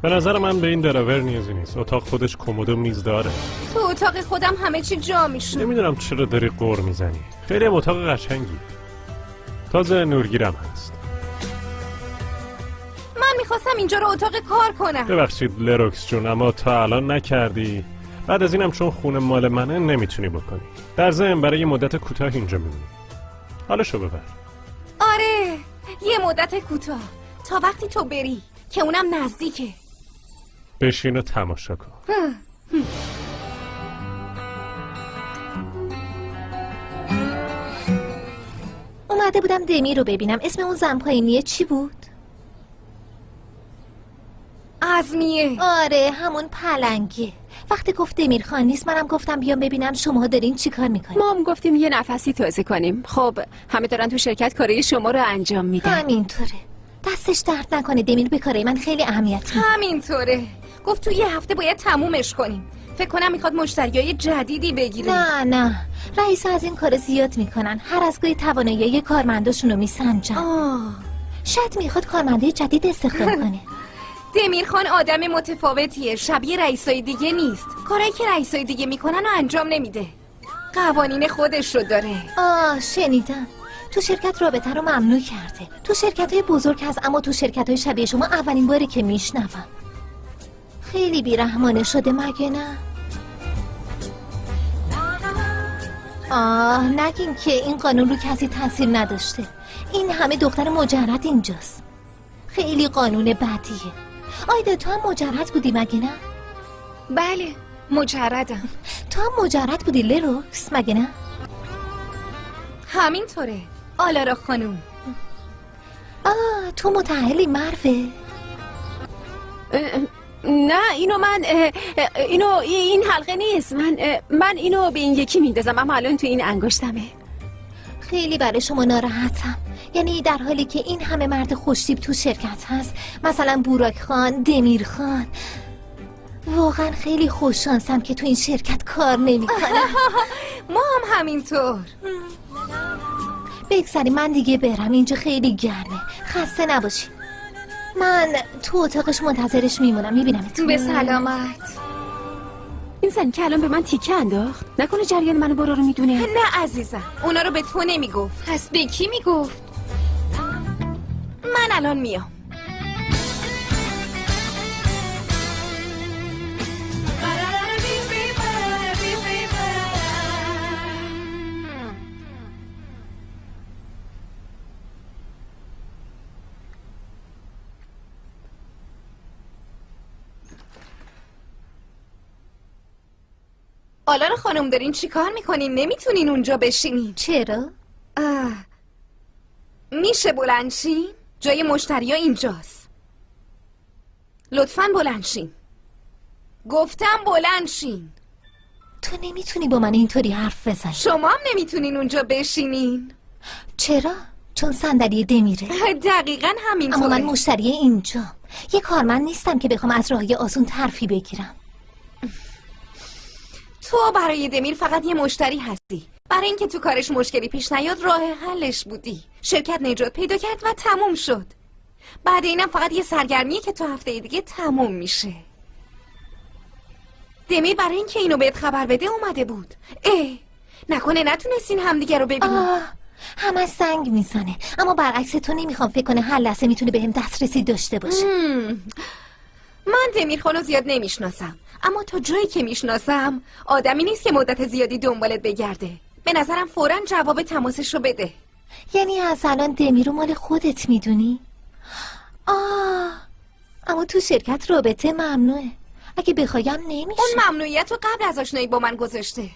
به نظر من به این دراور نیازی نیست. اتاق خودش کمد و میز داره. تو اتاق خودم همه چی جا میشه. نمیدونم چرا داری قور میزنی. خیلی هم اتاق قشنگی. تازه نورگیرم هست. من میخواستم اینجا رو اتاق کار کنم. ببخشید لروکس جون، اما تا الان نکردی. بعد از اینم چون خونه مال منه نمیتونی بکنی. در ضمن برای یه مدت کوتاه اینجا میمونی. حالشو ببر. آره، یه مدت کوتاه، تا وقتی تو بری که اونم نزدیکه. بشین و تماشا کن. اومده بودم دمی رو ببینم. اسم اون زن پایینیه چی بود؟ عزمیه. آره همون پلنگه. وقتی گفت دمیر خان نیست منم گفتم بیام ببینم شما دارین چی کار میکنین. ما هم گفتیم یه نفسی تازه کنیم. خب همه دارن تو شرکت کارای شما رو انجام میدن. همینطوره. دستش درد نکنه. دمیر به کارای من خیلی اهمیت میده. همینطوره. گفت تو یه هفته باید تمومش کنیم. فکر کنم میخواد مشتریای جدیدی بگیره. نه رئیس از این کار زیاد میکنن. هر از گاهی توانایی کارمنداشونو میسنجن. شاید میخواد کارمنده جدید استخدام کنه. دمیر خان آدم متفاوتیه. شبیه رئیسای دیگه نیست. کارایی که رئیسای دیگه میکنن و انجام نمیده. قوانین خودش رو داره. شنیدم تو شرکت رابطه رو ممنوع کرده. تو شرکت‌های بزرگ هست اما تو شرکت‌های شبیه شما اولین باری که میشنوم. خیلی بیرحمانه شده مگه نه؟ نگین که این قانون رو کسی تاثیر نداشته. این همه دختر مجرد اینجاست. خیلی قانون بدیه. آیدا تو هم مجرد بودی مگه نه؟ بله مجردم. تو هم مجرد بودی لروکس مگه نه؟ همینطوره آلارا خانوم. تو متأهلی مروه؟ نه این حلقه نیست. من اینو به این یکی میندازم اما الان تو این انگشتمه. خیلی برای شما ناراحتم. یعنی در حالی که این همه مرد خوشتیپ تو شرکت هست، مثلا بوراک خان، دمیر خان، واقعا خیلی خوششانسم که تو این شرکت کار نمی‌کنم. ما هم همینطور. بگذاریم من دیگه برم. اینجا خیلی گرمه. خسته نباشی. من تو اتاقش منتظرش میمونم. میبینمتون. به سلامت. این زن که الان به من تیکه انداخت نکنه جریان منو برا رو میدونه؟ نه عزیزم، اونا رو به تو نمیگفت. پس به کی میگفت؟ من الان میام. آلارا خانم دارین چی کار میکنین؟ نمیتونین اونجا بشینین. چرا؟ میشه بلند شین؟ جای مشتری ها اینجاست. لطفاً بلند شین. گفتم بلند شین. تو نمیتونی با من اینطوری حرف بزنی. شما هم نمیتونین اونجا بشینین. چرا؟ چون صندلی دمیره. دقیقاً همینطوره. اما من مشتری اینجا. یه کارمند نیستم که بخوام از راهی آسون ترفی بگیرم. تو برای دمیر فقط یه مشتری هستی. برای اینکه تو کارش مشکلی پیش نیاد راه حلش بودی. شرکت نجات پیدا کرد و تموم شد. بعد اینم فقط یه سرگرمیه که تو هفته دیگه تموم میشه. دمیر برای اینکه اینو بهت خبر بده اومده بود. نکنه نتونستین همدیگه رو ببینین. همه سنگ میزنه. اما برعکس تو نمیخوام فکر کنه هر لحظه میتونه بهم دسترسی داشته باشه. من دمیر خانو زیاد نمیشناسم، اما تا جایی که میشناسم آدمی نیست که مدت زیادی دنبالت بگرده. به نظرم فوراً جواب تماسش رو بده. یعنی از الان دمیر رو مال خودت میدونی؟ اما تو شرکت رابطه ممنوعه. اگه بخوایم نمیشه. اون ممنوعیت رو قبل از آشنایی با من گذاشته.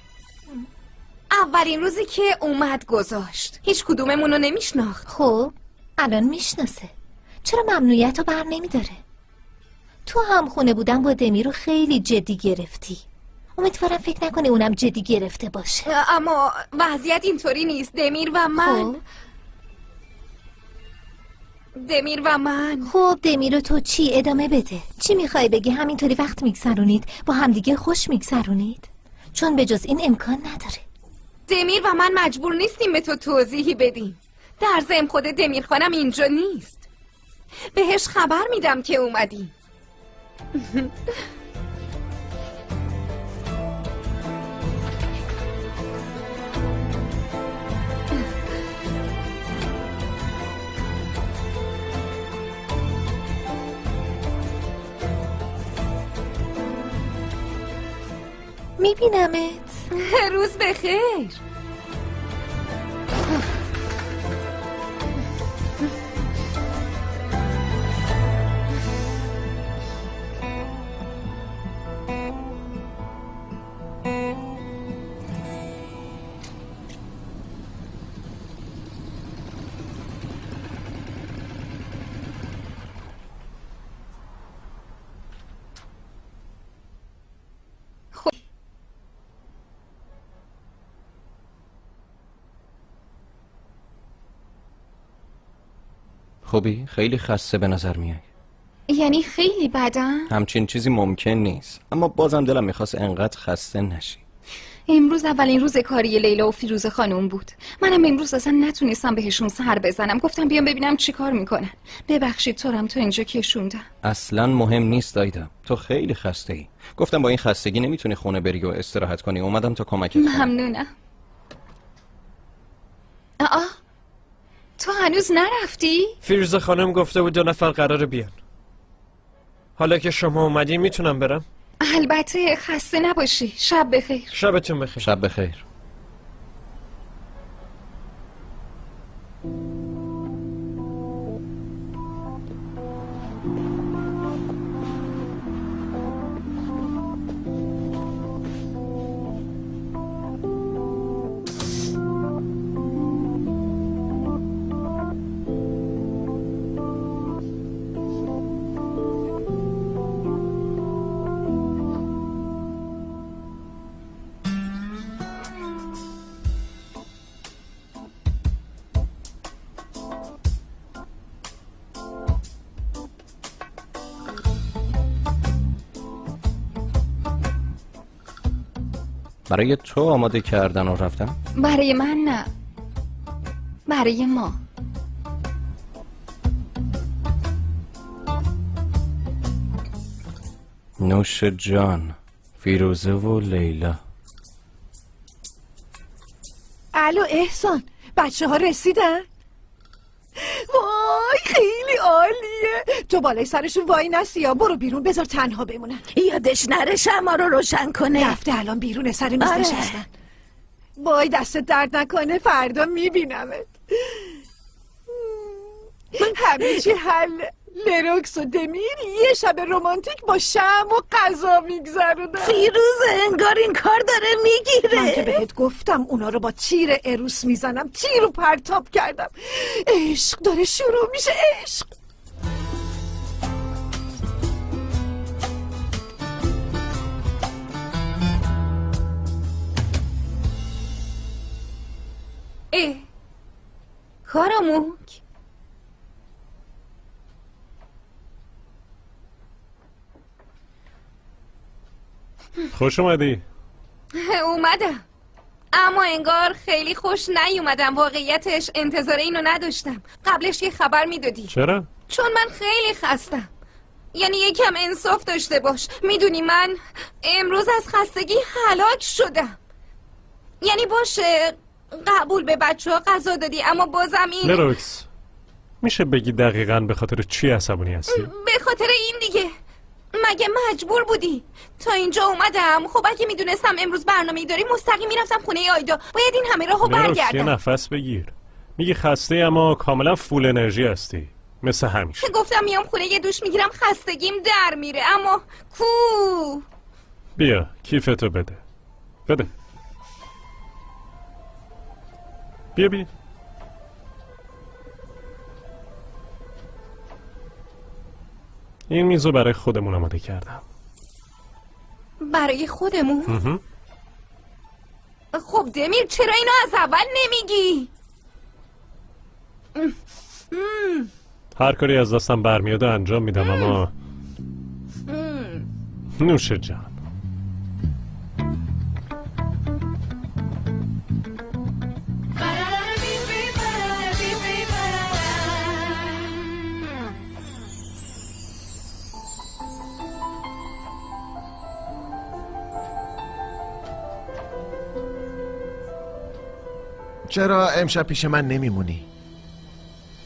اولین روزی که اومد گذاشت. هیچ کدوممون رو نمیشناخت. خب الان میشناسه. چرا ممنوعیت رو بر نمیداره؟ تو هم خونه بودن با دمیر رو خیلی جدی گرفتی. امیدوارم فکر نکنه اونم جدی گرفته باشه. اما وضعیت اینطوری نیست. دمیر و من خب دمیر تو چی؟ ادامه بده. چی میخوای بگی؟ همینطوری وقت میگذرونید؟ با همدیگه خوش میگذرونید؟ چون به جز این امکان نداره. دمیر و من مجبور نیستیم به تو توضیحی بدیم. در ضمن خود دمیر خانم اینجا نیست. بهش خبر میدم که اومدی. میبینمت. روز بخیر. خوبی؟ خیلی خسته به نظر میای. یعنی خیلی بدم؟ همچین چیزی ممکن نیست، اما بازم دلم میخواست انقدر خسته نشی. امروز اولین روز کاری لیلا و فیروزه خانم بود. منم امروز اصلا نتونستم بهشون سر بزنم. گفتم بیام ببینم چی کار میکنن. ببخشید تو اینجا کشوندم. اصلا مهم نیست دایدا، تو خیلی خسته ای. گفتم با این خستگی نمیتونی خونه بری و استراحت کنی. اومدم تا کمکت کنم. ممنونم. تو هنوز نرفتی؟ فیروزه خانم گفته بود 2 نفر قراره بیان. حالا که شما اومدی میتونم برم؟ البته. خسته نباشی. شب بخیر. شبتون بخیر. شب بخیر. برای تو آماده کردن و رفتن؟ برای من نه، برای ما. نوش جان. فیروزه و لیلا. الو احسان، بچه ها رسیدن؟ وای خیلی عالیه. تو بالای سرشون وای نستی یا برو بیرون، بذار تنها بمونن. یادش نره شمع رو روشن کنه. رفته الان بیرون سر میز نشستن. وای دست درد نکنه، فردا میبینمت. همه چی حل. لروکس و دمیر یه شب رمانتیک با شمع و غذا میگذرونن. فیروزه انگار این کار داره میگیره. من که بهت گفتم اونا رو با تیر اروس میزنم. تیر رو پرتاب کردم. عشق داره شروع میشه. عشق. کاراموک. خوش اومدی. اومدم، اما انگار خیلی خوش نیومدم. واقعیتش انتظار اینو نداشتم. قبلش یه خبر میدادی. چرا؟ چون من خیلی خستم. یعنی یکم انصاف داشته باش. میدونی من امروز از خستگی هلاک شدم. یعنی باشه قبول، به بچه ها غذا دادی، اما بازم این لروکس میشه بگی دقیقاً به خاطر چی عصبانی هستی؟ به خاطر این دیگه. مگه مجبور بودی؟ تا اینجا اومدم. خب اگه میدونستم امروز برنامه‌ای داری مستقیم میرفتم خونه آیدا. باید این همه راهو لروکس یه برگردم. نفس بگیر. میگی خسته اما کاملا فول انرژی هستی مثل همیشه. گفتم میام خونه یه دوش میگیرم خستگیم در میره، اما کو. بیا کیفتو بده. بده. بیا بیا. این میزو برای خودمون آماده کردم. برای خودمون؟ خب دمیر چرا اینو از اول نمیگی؟ هر کاری از دستم برمیاد انجام میدم اما نوش جان. چرا امشب پیش من نمیمونی؟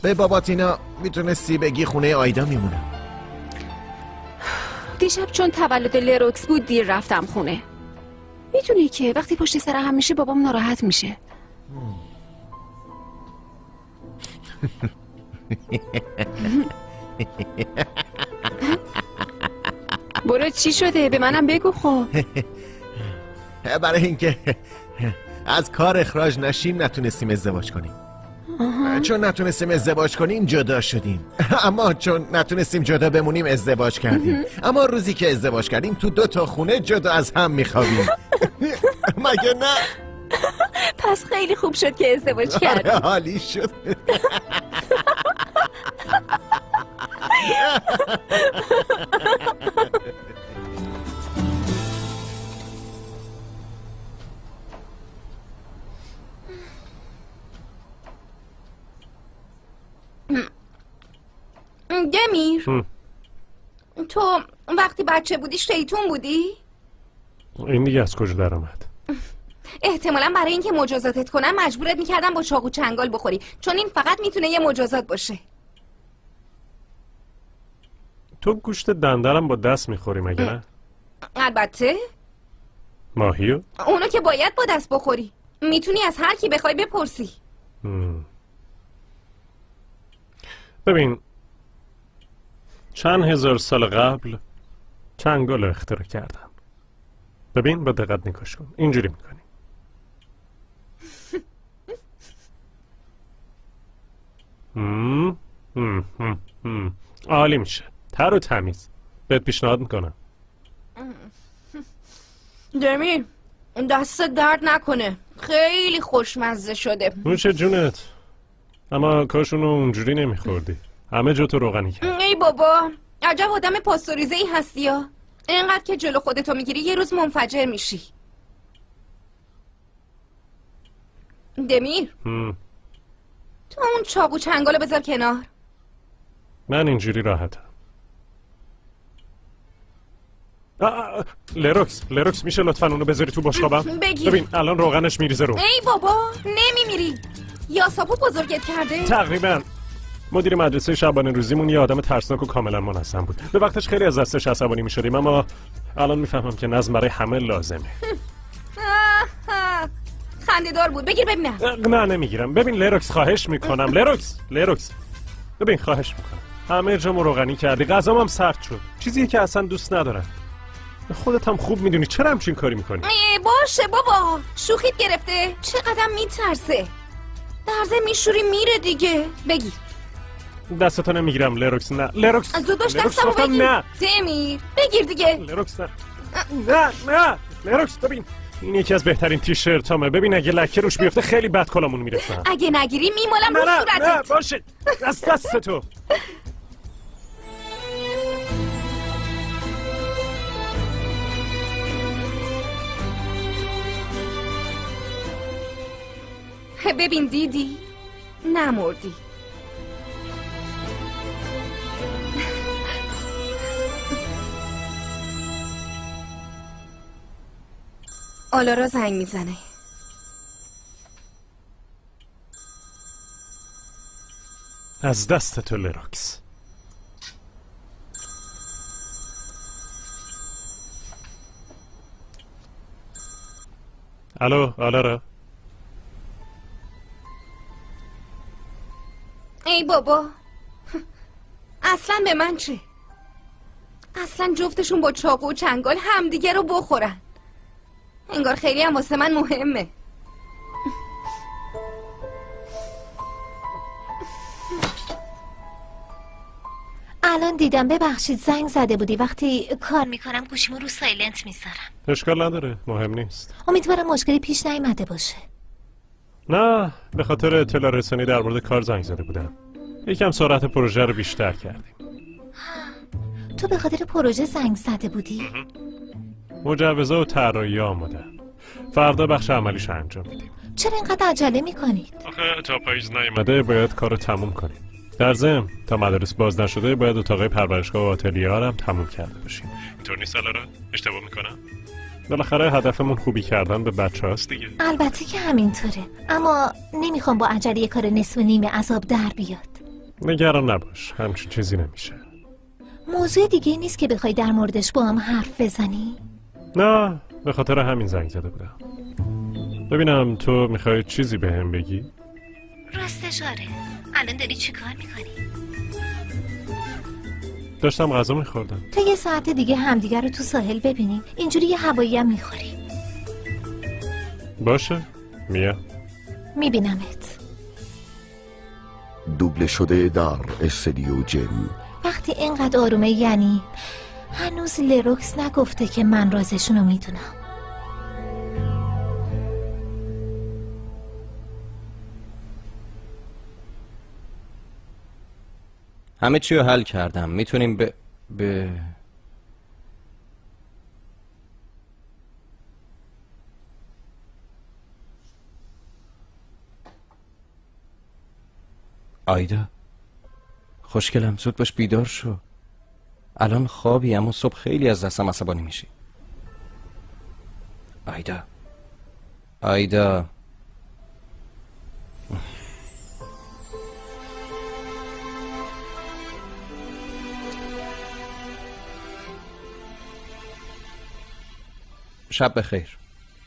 به باباتینا میتونستی بگی خونه آیدا میمونم. دیشب چون تولد لروکس بود دیر رفتم خونه. میدونی که وقتی پشت سر هم میشه بابام ناراحت میشه. برو چی شده؟ به منم بگو خب. برای اینکه از کار اخراج نشیم نتونستیم ازدواج کنیم. چون نتونستیم ازدواج کنیم جدا شدیم. اما چون نتونستیم جدا بمونیم ازدواج کردیم. اما روزی که ازدواج کردیم تو 2 خونه جدا از هم میخوابیم. مگه نه؟ پس خیلی خوب شد که ازدواج کردی. حالی شد. دمیر تو وقتی بچه بودی شیطون بودی؟ این دیگه از کجا در آمد؟ احتمالا برای اینکه مجازاتت کنم مجبورت میکردم با چاقو چنگال بخوری، چون این فقط میتونه یه مجازات باشه. تو گوشت دندرم با دست میخوری مگه نه؟ البته ماهیو؟ اونو که باید با دست بخوری. میتونی از هر کی بخوای بپرسی. ببین چند هزار سال قبل چنگال رو اختراع کردم. ببین با دقت نگاش کن. اینجوری میکنی. عالی میشه. تر و تمیز. بهت پیشنهاد میکنم. دمیر دست درد نکنه، خیلی خوشمزه شده. نوش جونت. اما کاشونو اونجوری نمیخوردی. همه جا تو روغنی کرد. ای بابا عجب آدم پاستوریزه ای هستی یا. اینقدر که جلو خودتو میگیری یه روز منفجر میشی. دمیر تو اون چاقو چنگالو بذار کنار. من اینجوری راحتم. لروکس میشه لطفا اونو بذاری تو بشقابم؟ بگیر. ببین الان روغنش میریزه رو. ای بابا نمیمیری. یاساپو بزرگت کرده؟ تقریبا. مدیر مدرسه شبانه روزیمون یه آدم ترسناک و کاملا منظم بود. به وقتش خیلی از دستش عصبانی میشدیم، اما الان میفهمم که نظم برای همه لازمه. خنده‌دار بود. بگیر ببینم. نه نمیگیرم. ببین لروکس خواهش میکنم. لروکس ببین خواهش میکنم. همه جامو روغنی کردی، غذام هم سرد شد. چیزی که اصلا دوست ندارم. خودت هم خوب میدونی چرا همچین کاری میکنی. باشه بابا شوخیت گرفته. چقدر میترسه. درزه میشوری میره دیگه. بگیر. دستتو نمیگیرم لروکس. نه لروکس زوداش دستمو بگیر. نه دمیر بگیر دیگه. لروکس نه لروکس ببین این یکی از بهترین تیشرتامه. ببین اگه لکه روش بیفته خیلی بد کلامون میرسه. اگه نگیری میمالم رو صورتت. نه باشه دست تو. ببین دیدی؟ نمردی. آلارا زنگ میزنه. از دست تو لروکس. الو آلارا. ای بابا اصلا به من چه؟ اصلا جفتشون با چاقو و چنگال همدیگه رو بخورن. انگار خیلی هم واسه من مهمه. الان دیدم. ببخشید زنگ زده بودی. وقتی کار میکنم گوشیمو رو سایلنت میذارم. اشکال نداره، مهم نیست. امیدوارم مشکلی پیش نیامده باشه. نه به خاطر اطلاع رسانی در مورد کار زنگ زده بودم. یکم سرعت پروژه رو بیشتر کردیم. تو به خاطر پروژه زنگ زده بودی؟ مجوزه و طراحی آماده. فردا بخش عملیش انجام میدیم. چرا اینقدر عجله میکنید؟ آخه تا پاییز نیومده باید کارو تموم کنیم. در ضمن تا مدارس باز نشده باید اتاق پرورشگاه و آتلیه هم تموم کرده باشیم. اینطور نیست آلارا؟ اشتباه میکنم؟ بالاخره هدفمون خوبی کردن به بچه هاست دیگه. البته که همینطوره، اما نمیخوام با عجله کار نصف و نیمه عذاب در بیاد. نگران نباش، همچین چیزی نمیشه. موضوع دیگه نیست که بخوای در موردش با هم حرف بزنی؟ نه، به خاطر همین زنگ زده بودم. ببینم تو میخوای چیزی به هم بگی؟ راستش آره. الان داری چی کار میکنی؟ داشتم غذا میخوردم. تا یه ساعت دیگه همدیگه رو تو ساحل ببینیم. اینجوری یه هوایی هم میخوریم. باشه، میا. میبینمت. دوبله شده در استودیو جیم. وقتی اینقدر آرومه یعنی هنوز لروکس نگفته که من رازشونو میدونم. همه چی رو حل کردم. میتونیم به آیدا خوشگلم، زود باش بیدار شو. الان خوابی اما صبح خیلی از دستم عصبانی میشی. آیدا شب بخیر.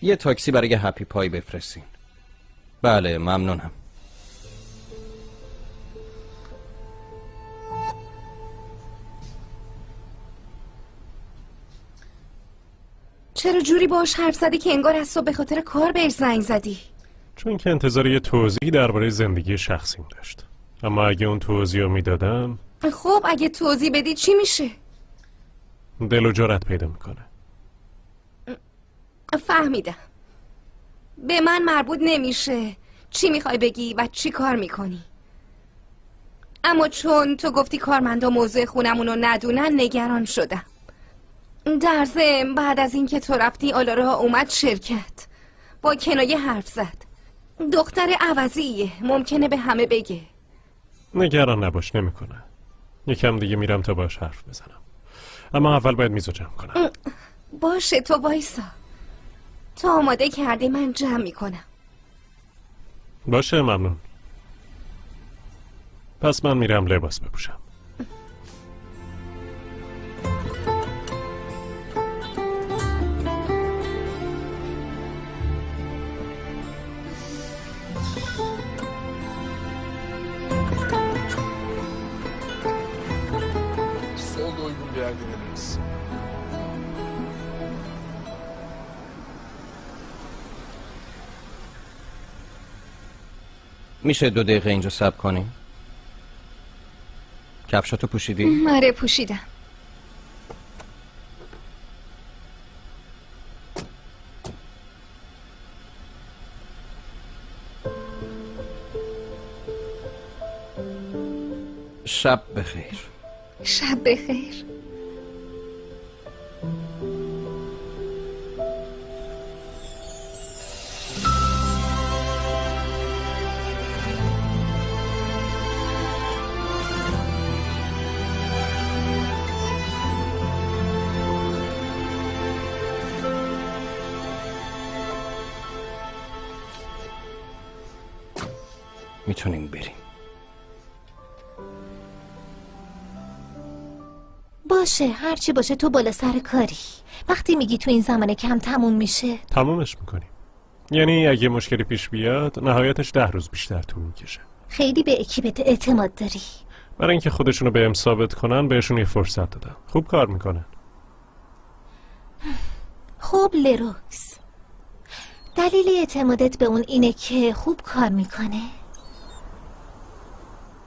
یه تاکسی برای هپی پای بفرستین. بله ممنونم. چرا جوری باش حرف زدی که انگار از صبح به خاطر کار بهش زنگ زدی؟ چون که انتظار یه توضیحی درباره زندگی شخصیم داشت. اما اگه اون توضیح رو میدادم، خب اگه توضیح بدی چی میشه؟ دل و جرأت پیدا میکنه. فهمیدم. به من مربوط نمیشه چی میخوای بگی و چی کار میکنی. اما چون تو گفتی کارمندا موضوع خونمونو ندونن نگران شدم. در ضمن بعد از اینکه تو رفتی آلارا اومد شرکت، با کنایه حرف زد. دختر عوضیه، ممکنه به همه بگه. نگران نباش، نمیکنه. یکم دیگه میرم تا باش حرف بزنم. اما اول باید میزو جمع کنم. باشه تو وایسا. تو آماده کردی من جمع میکنم. باشه ممنون. پس من میرم لباس بپوشم. Solda uygun bir yerde deneriz. میشه 2 دقیقه اینجا صبر کنی؟ کفشاتو پوشیدی؟ آره پوشیدم. شب بخیر. شب بخیر. میتونیم بریم. باشه هرچی باشه تو بالا سر کاری. وقتی میگی تو این زمان کم تموم میشه تمومش میکنیم. یعنی اگه مشکلی پیش بیاد نهایتش 10 روز بیشتر طول میکشه. خیلی به اکیپت اعتماد داری. برای اینکه خودشونو بهم ثابت کنن بهشون یه فرصت دادم. خوب کار میکنن. خب لروکس، دلیل اعتمادت به اون اینه که خوب کار میکنه؟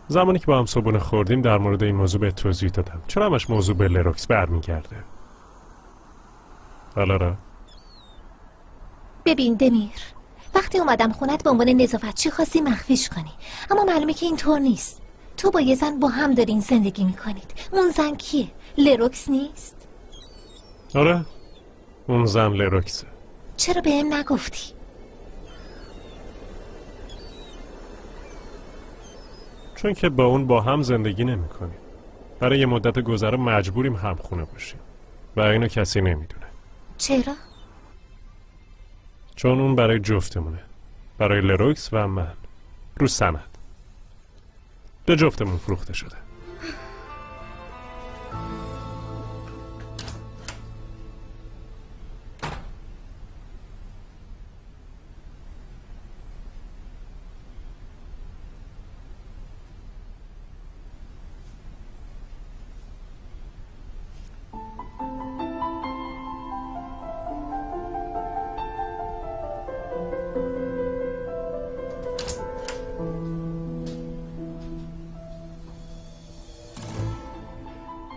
زمانی که با هم صبحونه خوردیم در مورد این موضوع به توضیح دادم. چرا همش موضوع به لروکس برمیگرده؟ آلارا ببین دمیر، وقتی اومدم خونت به عنوان نظافتچی خواستی مخفیش کنی، اما معلومه که اینطور نیست. تو با یه زن با هم دارین زندگی میکنید. اون زن کیه؟ لروکس نیست؟ آره اون زن لروکسه. چرا بهم نگفتی؟ چون که با اون با هم زندگی نمی کنیم. برای یه مدت گذره مجبوریم هم خونه باشیم و اینو کسی نمیدونه. چرا؟ چون اون برای جفتمونه، برای لروکس و من، رو سند به جفتمون فروخته شده.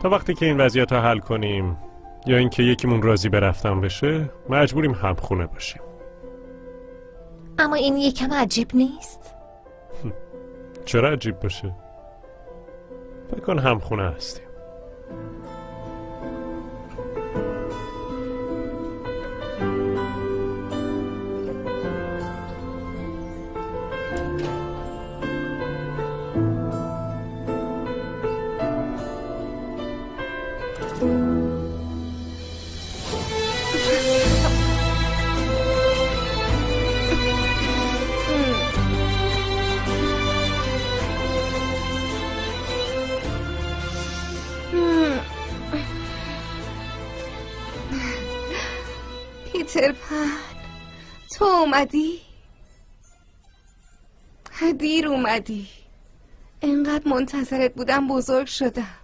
تا وقتی که این وضعیت رو حل کنیم یا اینکه یکیمون راضی به رفتن بشه مجبوریم همخونه باشیم. اما این یکم عجیب نیست؟ چرا عجیب باشه؟ فکر کن همخونه هستیم. پیتر پن، تو اومدی؟ دیر اومدی. انقدر منتظرت بودم بزرگ شدم.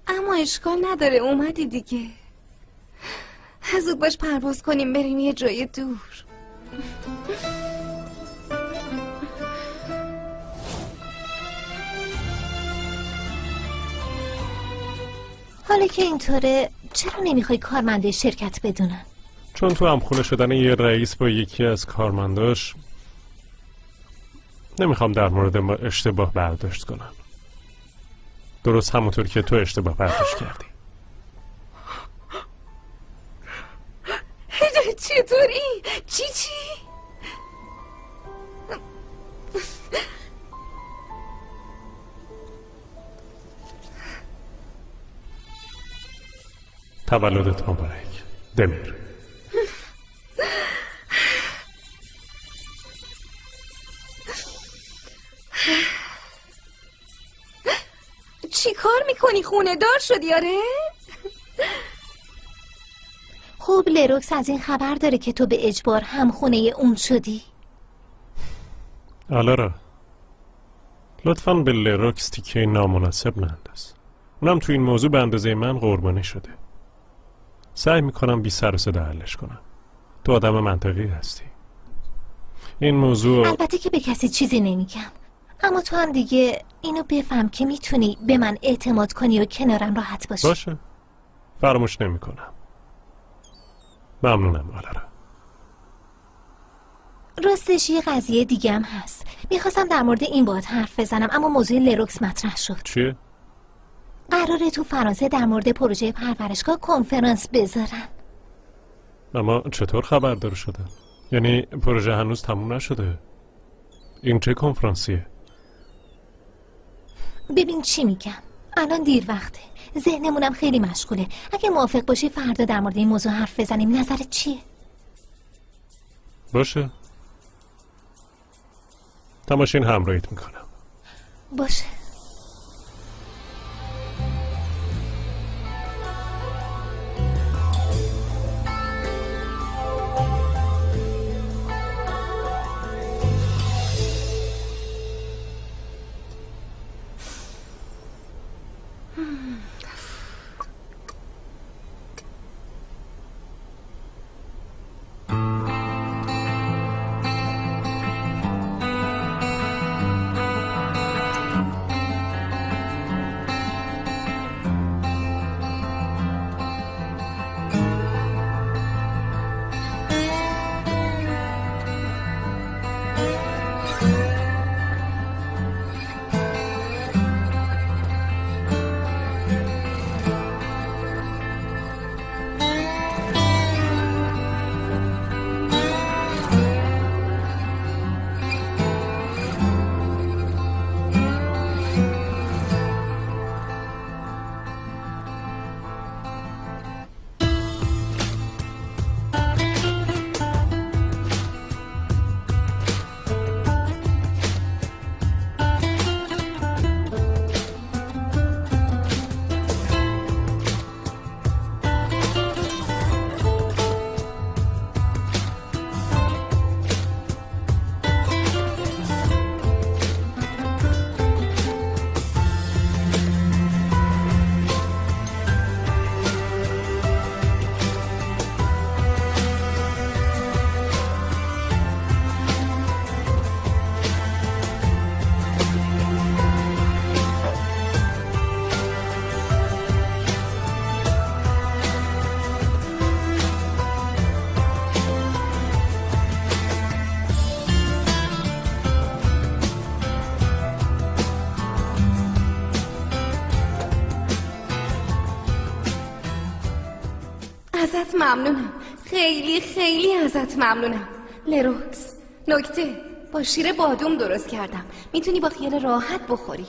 اما اشکال نداره، اومدی دیگه. زود باش پرواز کنیم بریم یه جای دور. حالا که اینطوره چرا نمیخوای کارمنده شرکت بدونن؟ چون تو همخونه شدن یه رئیس با یکی از کارمنداش نمیخوام در مورد ما اشتباه برداشت کنم. درست همونطور که تو اشتباه برداشت کردی. چطوری؟ چی؟ تولدت مبارک دمیر. چی کار میکنی؟ خونه دار شدی آره؟ خوب لروکس از این خبر داره که تو به اجبار هم خونه اون شدی؟ آلارا لطفاً به لروکس تیکه نامناسب ننداز. اونم تو این موضوع به اندازه من قربانی شده. سعی میکنم بی سر و صدا حلش کنم. تو آدم منطقی هستی. این موضوع البته که به کسی چیزی نمیگم، اما تو هم دیگه اینو بفهم که میتونی به من اعتماد کنی و کنارم راحت باشی. باشه، فراموش نمیکنم. ممنونم آلارا. راستش یه قضیه دیگه هم هست. میخواستم در مورد این باهات حرف بزنم اما موضوع لروکس مطرح شد. چیه؟ قراره تو فرانسه در مورد پروژه پرورشگاه کنفرانس بذارن. اما چطور خبردار شدن؟ یعنی پروژه هنوز تموم نشده؟ این چه کنفرانسیه؟ ببین چی میگم، الان دیر وقته، ذهنمونم خیلی مشغوله. اگه موافق باشی فردا در مورد این موضوع حرف بزنیم. نظرت چیه؟ باشه، تماشین همراهیت میکنم. باشه. ازت ممنونم. خیلی خیلی ازت ممنونم. لروکس، نکته با شیر بادوم درست کردم. میتونی با خیال راحت بخوری.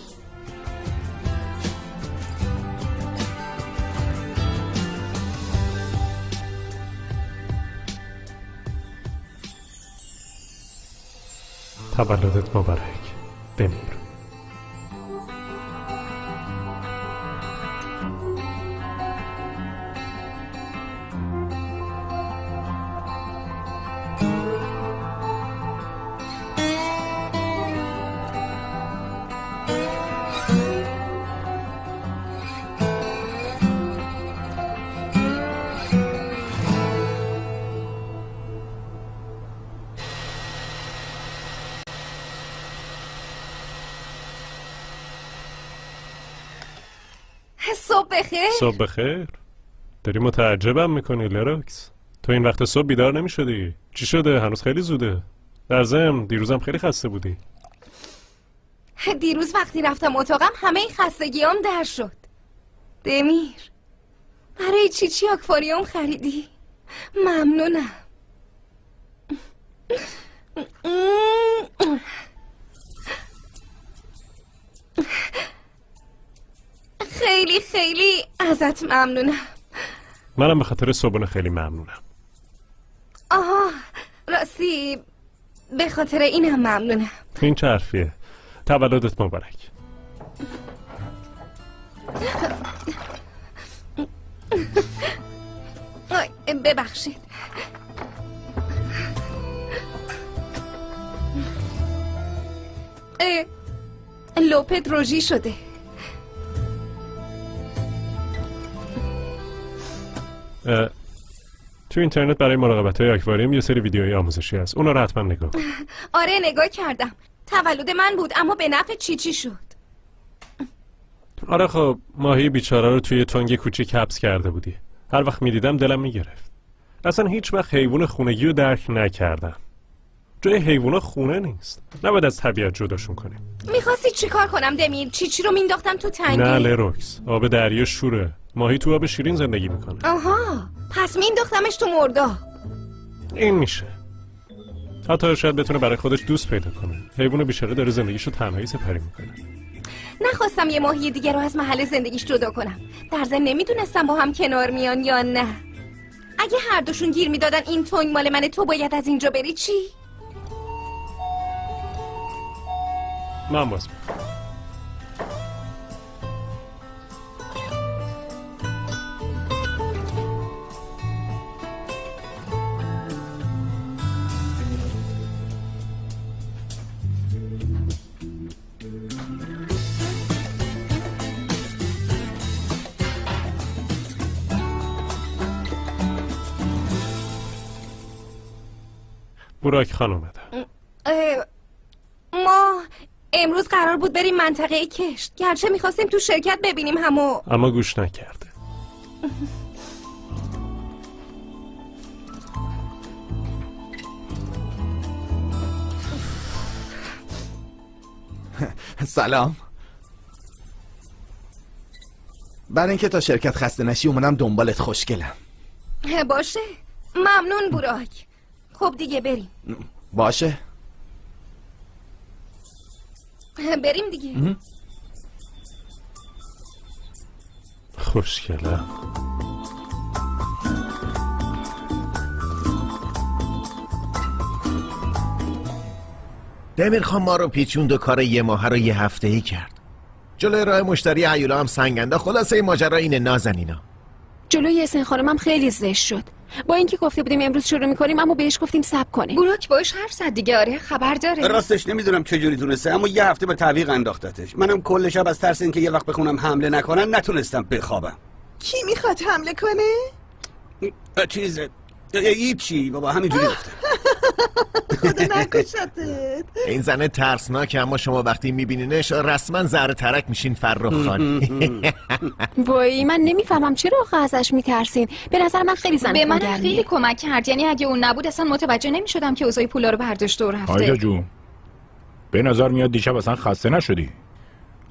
تولدت مبارک دمیر. صبح بخیر. صبح بخیر. داری متعجبم میکنی لروکس؟ تو این وقت صبح بیدار نمیشدی؟ چی شده؟ هنوز خیلی زوده. در ضمن دیروزم خیلی خسته بودی. دیروز وقتی رفتم اتاقم همه خستگیام در شد. دمیر، برای چی آکواریوم خریدی؟ ممنونم. خیلی خیلی ازت ممنونم. منم به خاطر صبحونه خیلی ممنونم. آها، راستی به خاطر اینم ممنونم. این چه حرفیه؟ تولدت مبارک. ببخشید. لوپت روژی شده. تو اینترنت برای مراقبت‌های آکواریوم یه سری ویدیوهای آموزشی هست. اونا رو حتما نگاه کن. آره نگاه کردم. تولد من بود اما به نفع چی شد. آره خب ماهی بیچاره رو توی تنگ کوچیک حبس کرده بودی. هر وقت میدیدم دلم میگرفت. اصلا هیچ وقت حیوان خونگی رو درک نکردم. جای حیوونا خونه نیست. نباید از طبیعت جداشون کنیم. میخواستی چی کار کنم دمیر؟ چی رو مینداختم تو تنگی؟ نه لروکس، آب دریا شوره. ماهی تو آب شیرین زندگی میکنه. آها، پس مینداختمش تو مردا. این میشه. حتی شاید بتونه برای خودش دوست پیدا کنه. حیوان بیچاره داره زندگیشو تنهایی سپری میکنه. نخواستم یه ماهی دیگه رو از محل زندگیش جدا کنم. در ضمن نمیدونستم با هم کنار میان یا نه. اگه هر دوشون گیر میدادن این تنگ مال منه، تو باید از اینجا بری، چی؟ من باز براک خان اومده. ما امروز قرار بود بریم منطقه کشت، گرچه میخواستیم تو شرکت ببینیم اما گوش نکرده. سلام. برای اینکه تا شرکت خسته نشی اومدم دنبالت، خوشگلم. باشه، ممنون براک. خب دیگه بریم. باشه بریم دیگه. خوشگلم. دمیر خان ما رو پیچوند و کار یه ماه رو یه هفته‌ای کرد. جلوی راه مشتری هیولا هم سنگنده. خلاصه این ماجرا اینه نازنینا. جلوی اسن خانمم خیلی زشت شد. با اینکه گفته بودیم امروز شروع می‌کنیم اما بهش گفتیم صبر کنه. براک باش حرف زد دیگه. آره خبر داره. راستش نمیدونم چجوری تونسته اما یه هفته به تعویق انداختتش. منم کل شب از ترس اینکه یه وقت بخونم حمله نکنن نتونستم بخوابم. کی میخواد حمله کنه؟ چیز هیچی بابا، همینجوری گفتم. خدا نکشتت. این زنه ترسناکه اما شما وقتی میبینینش رسما زهر ترک میشین فرخ خان. وای من نمیفهمم چرا آخه ازش میترسین. به نظر من خیلی زن به من خونگرمیه. خیلی کمک کرد. یعنی اگه اون نبود اصلا متوجه نمیشدم که اوضاع پولا رو برداشت و رفته. آیدا جون به نظر میاد دیشب اصلا خسته نشدی.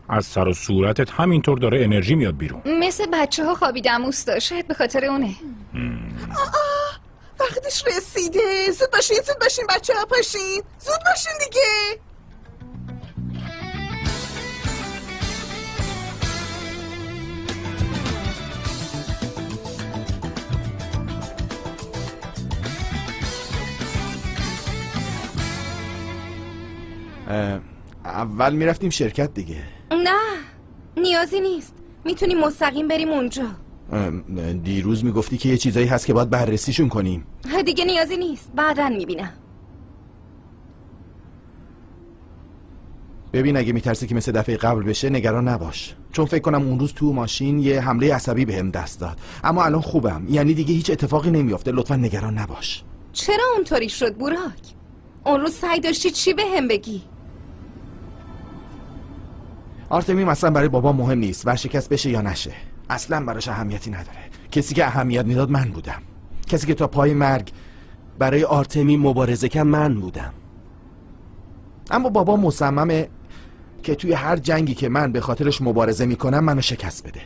از سر و صورتت همینطور داره انرژی میاد بیرون. مثل بچه ها خوابیدم اوستا، شاید به خاطر اونه. وقتش رسیده. زود باشین بچه ها، پاشین. زود باشین دیگه. اول میرفتیم شرکت دیگه. نه نیازی نیست، میتونیم مستقیم بریم اونجا. دیروز میگفتی که یه چیزایی هست که باید بررسیشون کنیم. دیگه نیازی نیست، بعداً میبینم. ببین اگه میترسی که مثل دفعه قبل بشه نگران نباش، چون فکر کنم اون روز تو ماشین یه حمله عصبی بهم دست داد، اما الان خوبم، یعنی دیگه هیچ اتفاقی نمیافته. لطفا نگران نباش. چرا اونطوری شد براک؟ اون روز سعی داشتی چی بهم بگی؟ آرتمی مثلا برای بابا مهم نیست ورشکست بشه یا نشه، اصلا براش اهمیتی نداره. کسی که اهمیت میداد من بودم، کسی که تا پای مرگ برای آرتمی مبارزه کرد من بودم. اما بابا مصممه که توی هر جنگی که من به خاطرش مبارزه میکنم منو شکست بده.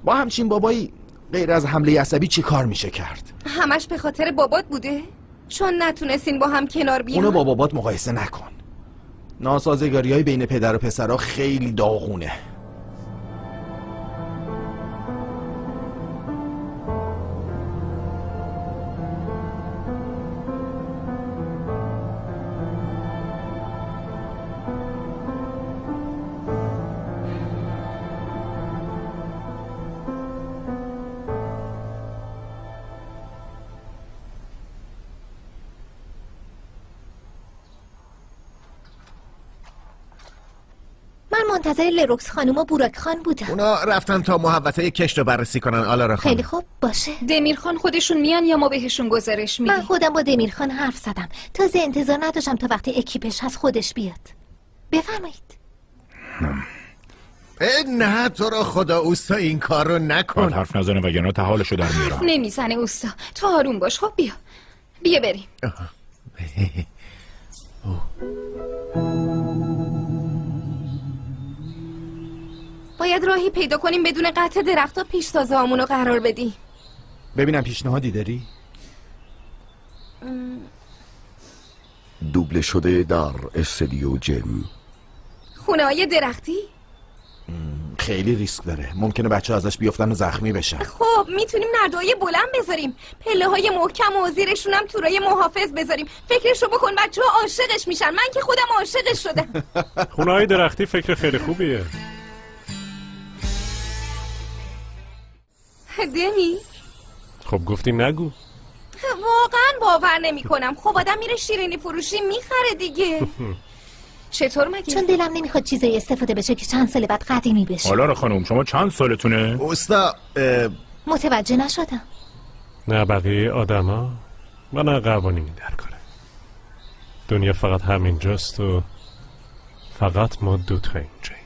با همچین بابایی غیر از حمله عصبی چی کار میشه کرد؟ همش به خاطر بابات بوده؟ چون نتونستین با هم کنار بیان؟ اونو با بابات مقایسه نکن. ناسازگاری‌های بین پدر و پسرها خیلی داغونه. منتظر لروکس خانم و بوراک خان بودم. اونا رفتن تا محوطه کشت رو بررسی کنن. آلارا خانم خیلی خوب باشه. دمیر خان خودشون میان یا ما بهشون گزارش میدیم؟ من خودم با دمیر خان حرف زدم، تازه انتظار نداشتم تا وقتی اکیپش هست خودش بیاد. بفرمایید. نه تو رو خدا اوستا این کار رو نکن. حرف نزنه وگرنه تا حالشو در میارم. حرف نمیزنه اوستا، تو آروم باش. خب بیا بریم. باید راهی پیدا کنیم بدون قطع درخت‌ها پیشتازه‌هامون رو قرار بدیم. ببینم پیشنهادی داری؟ دوبله شده در استودیو جیم. خونه‌های درختی؟ خیلی ریسک داره، ممکنه بچه ازش بیفتن و زخمی بشن. خب میتونیم نرده‌های بلند بذاریم، پله‌های محکم و زیرشون هم تورای محافظ بذاریم. فکرشو بکن، بچه‌ها عاشقش میشن. من که خودم عاشقش شدم. خونه‌های درختی فکر خیلی خوبیه. دمی؟ خب گفتی نگو. واقعا باور نمی کنم. خب آدم میره شیرینی فروشی میخره دیگه. چطور مگه؟ چون دلم نمیخواد چیزایی استفاده بشه که چند سال بعد قدیمی بشه. آلارا خانم شما چند سالتونه؟ اوستا متوجه نشدم. نه بقیه آدما و نه قوانینی در کاره. دنیا فقط همینجاست و فقط ما دوتا اینجاییم.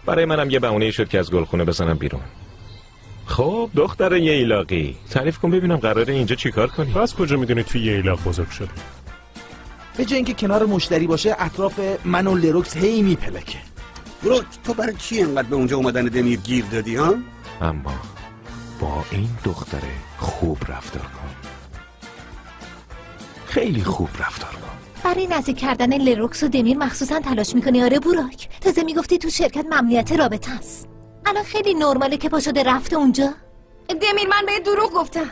برای منم یه بهونه شد که از گلخونه بزنم بیرون. خب دختر ییلاقی، تعریف کن ببینم قراره اینجا چیکار کنی؟ از کجا میدونی توی ییلاق بزرگ شده؟ به جای اینکه کنار مشتری باشه اطراف من و لروکس هی میپلکه. بروک تو برای چی اینقدر به اونجا اومدن دمیر گیر دادی ها؟ اما با این دختره خوب رفتار کن، خیلی خوب رفتار کن. برای نزدیک کردن لروکس و دمیر مخصوصا تلاش میکنی؟ آره بوراک، تازه میگفتی تو شرکت ممنوعیت رابطه است. الان خیلی نرماله که پا شده رفته اونجا. دمیر من به دروغ گفتم.